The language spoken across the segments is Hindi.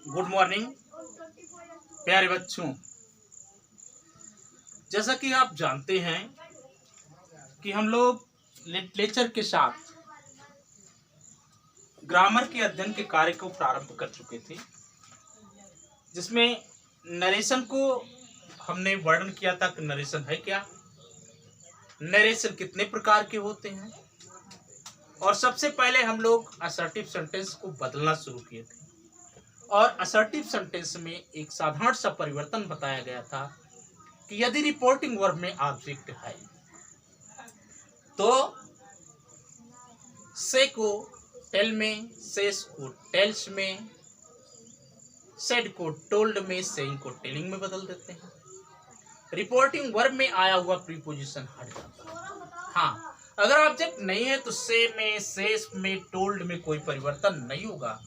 गुड मॉर्निंग प्यारे बच्चों। जैसा कि आप जानते हैं कि हम लोग लिटरेचर के साथ ग्रामर के अध्ययन के कार्य को प्रारंभ कर चुके थे, जिसमें नरेशन को हमने वर्णन किया था कि नरेशन है क्या, नरेशन कितने प्रकार के होते हैं, और सबसे पहले हम लोग असर्टिव सेंटेंस को बदलना शुरू किए थे। और असर्टिव सेंटेंस में एक साधारण सा परिवर्तन बताया गया था कि यदि रिपोर्टिंग वर्ब में ऑब्जेक्ट है तो से को टेल में, सेस को टेल्स में, सेड को टोल्ड में, सेइंग को टेलिंग में बदल देते हैं। रिपोर्टिंग वर्ब में आया हुआ प्रीपोजिशन हट जाता है। हाँ, अगर ऑब्जेक्ट नहीं है तो से में, सेस में, टोल्ड में कोई परिवर्तन नहीं होगा।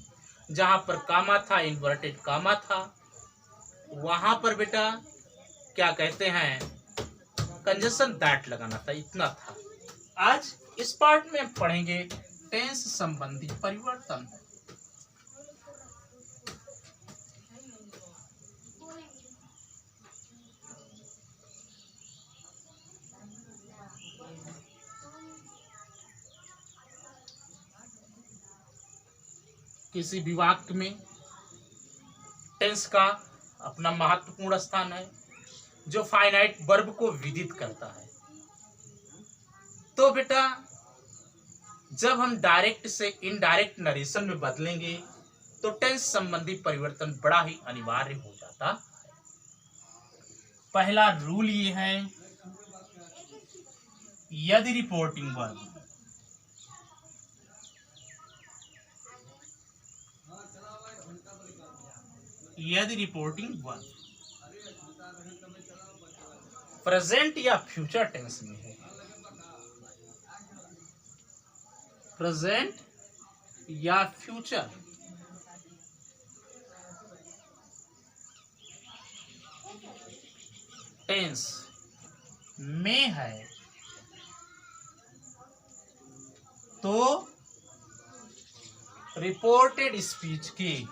जहां पर कामा था, इन्वर्टेड कामा था, वहां पर बेटा क्या कहते हैं, कंजंक्शन दैट लगाना था, इतना था। आज इस पार्ट में हम पढ़ेंगे टेंस संबंधी परिवर्तन। किसी भी वाक्य में टेंस का अपना महत्वपूर्ण स्थान है, जो फाइनाइट वर्ब को विदित करता है। तो बेटा जब हम डायरेक्ट से इनडायरेक्ट नरेशन में बदलेंगे तो टेंस संबंधी परिवर्तन बड़ा ही अनिवार्य हो जाता है। पहला रूल ये है, यदि रिपोर्टिंग वर्ब प्रेजेंट या फ्यूचर टेंस में है, प्रेजेंट या फ्यूचर टेंस में है तो रिपोर्टेड स्पीच की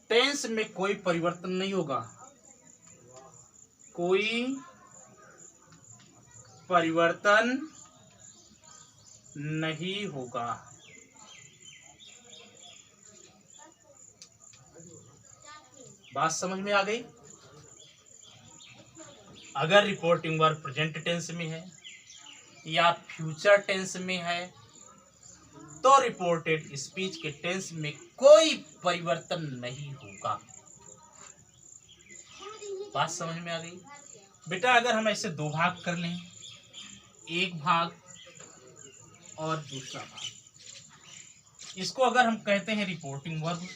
टेंस में कोई परिवर्तन नहीं होगा, कोई परिवर्तन नहीं होगा। बात समझ में आ गई? अगर रिपोर्टिंग वर्ब प्रेजेंट टेंस में है या फ्यूचर टेंस में है तो रिपोर्टेड स्पीच के टेंस में कोई परिवर्तन नहीं होगा। बात समझ में आ गई बेटा? अगर हम ऐसे दो भाग कर लें, एक भाग और दूसरा भाग, इसको अगर हम कहते हैं रिपोर्टिंग वर्ब,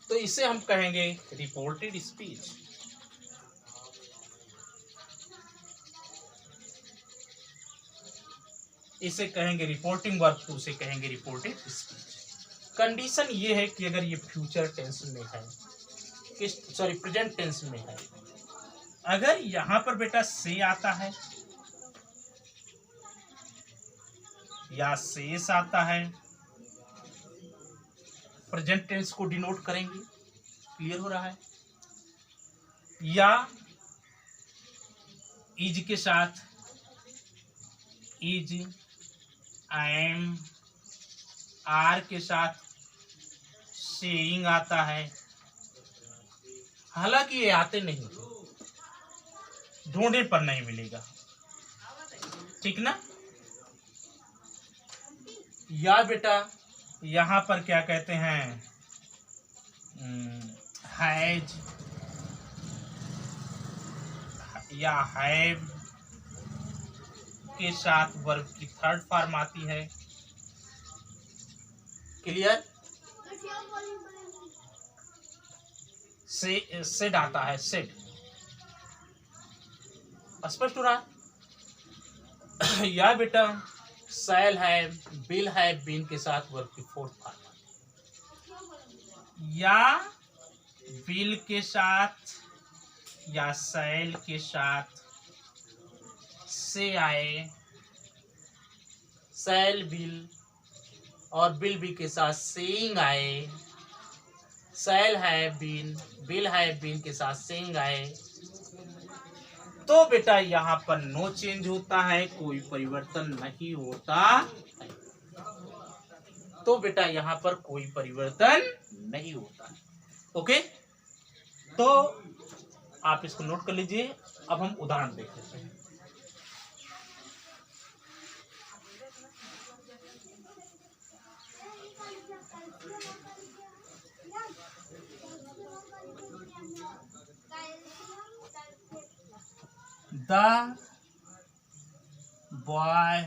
तो इसे हम कहेंगे रिपोर्टेड स्पीच। इसे कहेंगे रिपोर्टिंग वर्ब, तो उसे कहेंगे रिपोर्टेड स्पीच। कंडीशन ये है कि अगर ये फ्यूचर टेंस में है, प्रेजेंट टेंस में है, अगर यहां पर बेटा से आता है या सेस आता है, प्रेजेंट टेंस को डिनोट करेंगे। क्लियर हो रहा है? या इज के साथ इज, एम, आर के साथ सेइंग आता है। हालांकि ये आते नहीं, ढूंढने पर नहीं मिलेगा, ठीक ना? या बेटा यहां पर क्या कहते हैं, हैज या हैव के साथ वर्ब की थर्ड फॉर्म आती है। क्लियर? सेड आता है, सेड। स्पष्ट हो रहा? या बेटा शैल है, बिल है, बीन के साथ वर्ब की फोर्थ फॉर्म, या विल के साथ या शैल के साथ से आए, शैल विल और विल बी के साथ सेइंग आए, शैल है बीन, विल है बीन के साथ सेइंग आए, तो बेटा यहाँ पर नो चेंज होता है, कोई परिवर्तन नहीं होता है। तो बेटा यहाँ पर कोई परिवर्तन नहीं होता। ओके, तो आप इसको नोट कर लीजिए। अब हम उदाहरण देख लेते हैं। The boy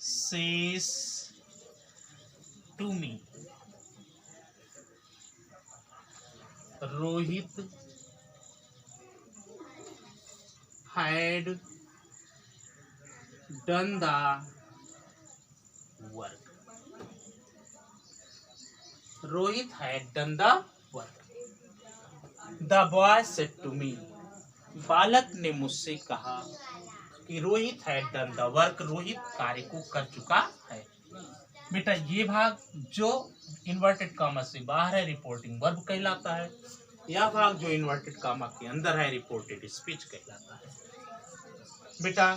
says to me, Rohit had done the work. Rohit had done the work. The boy said to me, बालक ने मुझसे कहा कि Rohit had done the work, Rohit कार्य को कर चुका है। बेटा ये भाग जो इन्वर्टेड कामा से बाहर है रिपोर्टिंग वर्ब कहलाता है, यह भाग जो इन्वर्टेड कामा के अंदर है रिपोर्टेड स्पीच कहलाता है। बेटा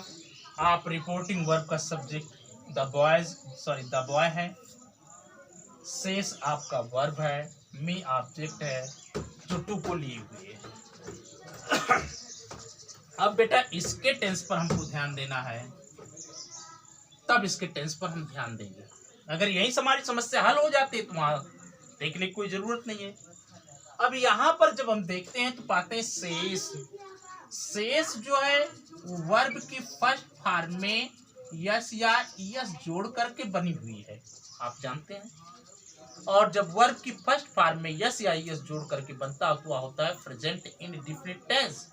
आप रिपोर्टिंग वर्ब का सब्जेक्ट द बॉय है, सेस आपका वर्ब है, मी ऑब्जेक्ट है जो टू को लिए हुए है। अब बेटा इसके टेंस पर हमको ध्यान देना है, तब इसके टेंस पर हम ध्यान देंगे। अगर यही से हमारी समस्या हल हो जाती है तो वहां देखने की कोई जरूरत नहीं है। अब यहाँ पर जब हम देखते हैं तो पाते हैं सेस जो है वर्ब की फर्स्ट फॉर्म में यस या ईएस जोड़ करके बनी हुई है, आप जानते हैं। और जब वर्ब की फर्स्ट फॉर्म में यस या ईएस जोड़ करके बनता है तो वह होता है प्रेजेंट इंडेफिनिट टेंस।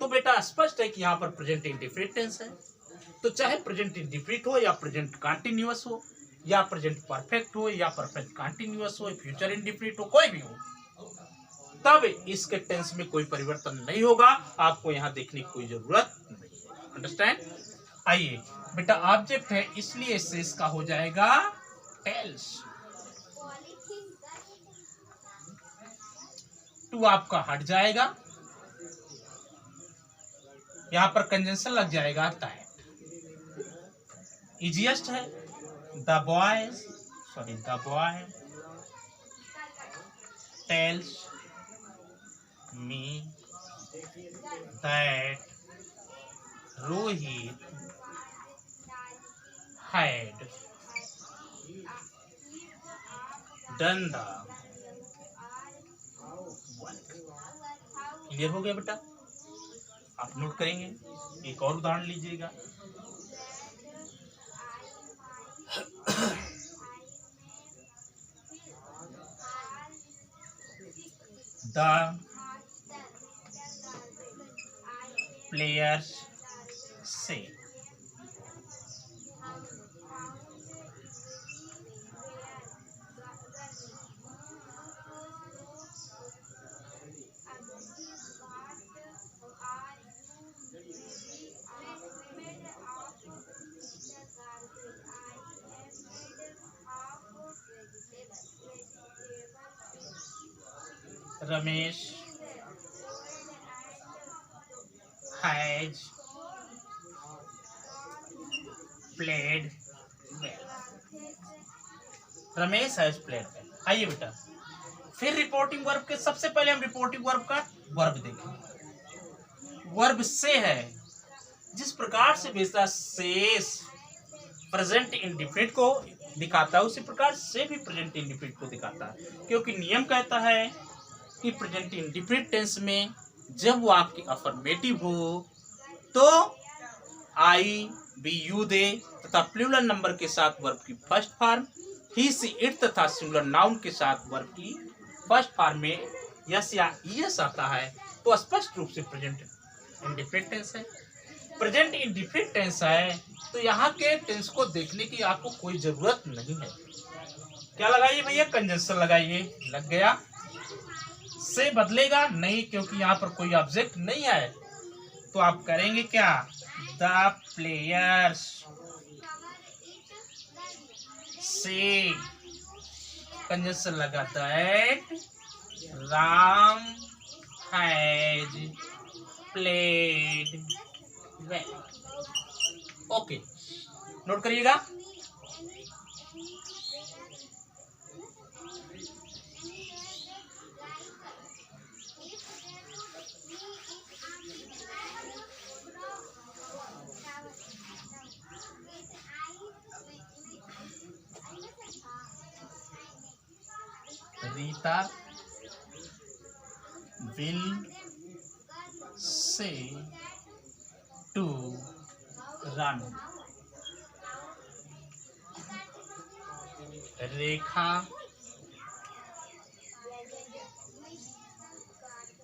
तो बेटा स्पष्ट है कि यहाँ पर प्रेजेंट इंडेफिनिट टेंस है, तो चाहे प्रेजेंट इंडेफिनिट हो या प्रेजेंट कंटीन्यूअस हो या प्रेजेंट परफेक्ट हो या परफेक्ट कंटीन्यूअस हो, फ्यूचर इंडेफिनिट हो, कोई भी हो, तब इसके टेंस में कोई परिवर्तन नहीं होगा। आपको यहाँ देखने की कोई जरूरत नहीं है। अंडरस्टैंड? आइए बेटा ऑब्जेक्ट है इसलिए इससे इसका हो जाएगा टेल्स। टू आपका हट जाएगा, यहाँ पर कंजंक्शन लग जाएगा दैट। इजिएस्ट है the boy tells me that Rohit had done the work. Clear हो गया बेटा? आप नोट करेंगे। एक और उदाहरण लीजिएगा। द प्लेयर्स से Ramesh has played well. Ramesh has played well. आइए बेटा फिर रिपोर्टिंग वर्ब के सबसे पहले हम रिपोर्टिंग वर्ब का वर्ब देखें। वर्ब से है, जिस प्रकार से भेजता सेस प्रेजेंट इंडेफिनिट को दिखाता है उसी प्रकार से भी प्रेजेंट इंडेफिनिट को दिखाता है, क्योंकि नियम कहता है कि प्रेजेंट इंडेफिनिट टेंस में जब वो आपकी अफर्मेटिव हो तो आई बी यू दे तथा प्लूरल नंबर के साथ वर्ब की first form he see it तथा सिंगुलर नाउन के साथ वर्ब की फर्स्ट फॉर्म में यस या ईएस आता है तो स्पष्ट रूप से प्रेजेंट इंडेफिनिट टेंस है। प्रेजेंट इंडेफिनिट टेंस है तो यहाँ के टेंस को देखने की आपको कोई जरूरत नहीं है। क्या लगाइए भैया, कंजंक्शन लगाइए। लग गया। से बदलेगा नहीं क्योंकि यहाँ पर कोई ऑब्जेक्ट नहीं है, तो आप करेंगे क्या, द प्लेयर्स से कंजंक्शन लगा that Ram has played well. Okay, note करिएगा। Rita will say to Ranu. Rekha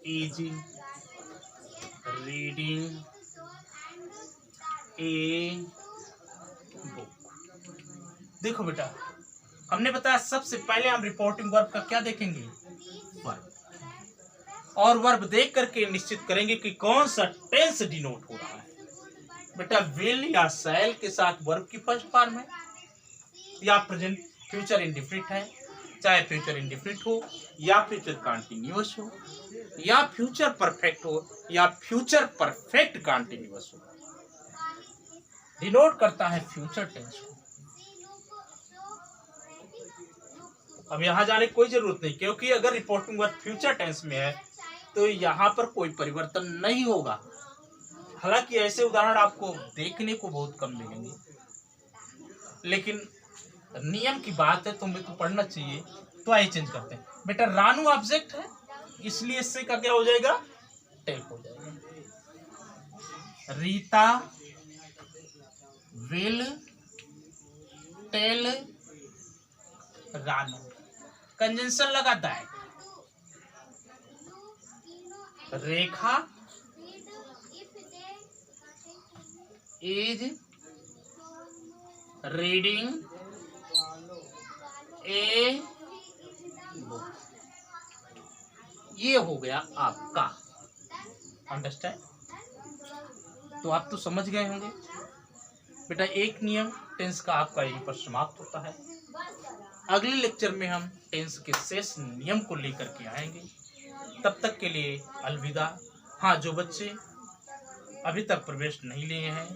is reading a book. देखो बेटा, हमने बताया सबसे पहले हम रिपोर्टिंग वर्ब का क्या देखेंगे, वर्ब, और वर्ब देख करके निश्चित करेंगे कि कौन सा टेंस डिनोट हो रहा है। बेटा विल या शैल के साथ वर्ब की फर्स्ट फॉर्म है, या प्रेजेंट फ्यूचर इंडेफिनिट है, चाहे फ्यूचर इंडेफिनिट हो या फ्यूचर कंटीन्यूअस हो या फ्यूचर परफेक्ट हो या फ्यूचर परफेक्ट कंटीन्यूअस हो, डिनोट करता है फ्यूचर टेंस को। अब यहाँ जाने की कोई जरूरत नहीं, क्योंकि अगर रिपोर्टिंग वर्ब फ्यूचर टेंस में है तो यहाँ पर कोई परिवर्तन नहीं होगा। हालांकि ऐसे उदाहरण आपको देखने को बहुत कम मिलेंगे, लेकिन नियम की बात है तो हमें तो पढ़ना चाहिए, तो आइए चेंज करते हैं। बेटा रानू ऑब्जेक्ट है, इसलिए इससे का क्या हो जाएगा, टेल हो जाएगा। Rita will tell Ranu, conjunction लगा that. Rekha is reading a book. ये हो गया आपका अंडरस्टैंड। तो आप तो समझ गए होंगे बेटा, एक नियम टेंस का आपका यहीं पर समाप्त होता है। अगले लेक्चर में हम टेंस के शेष नियम को लेकर के आएंगे। तब तक के लिए अलविदा। हाँ, जो बच्चे अभी तक प्रवेश नहीं लिए हैं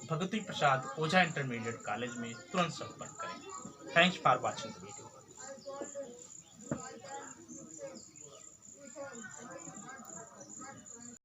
भगवती प्रसाद ओझा इंटरमीडिएट कॉलेज में तुरंत संपर्क करें। Thanks for watching the video.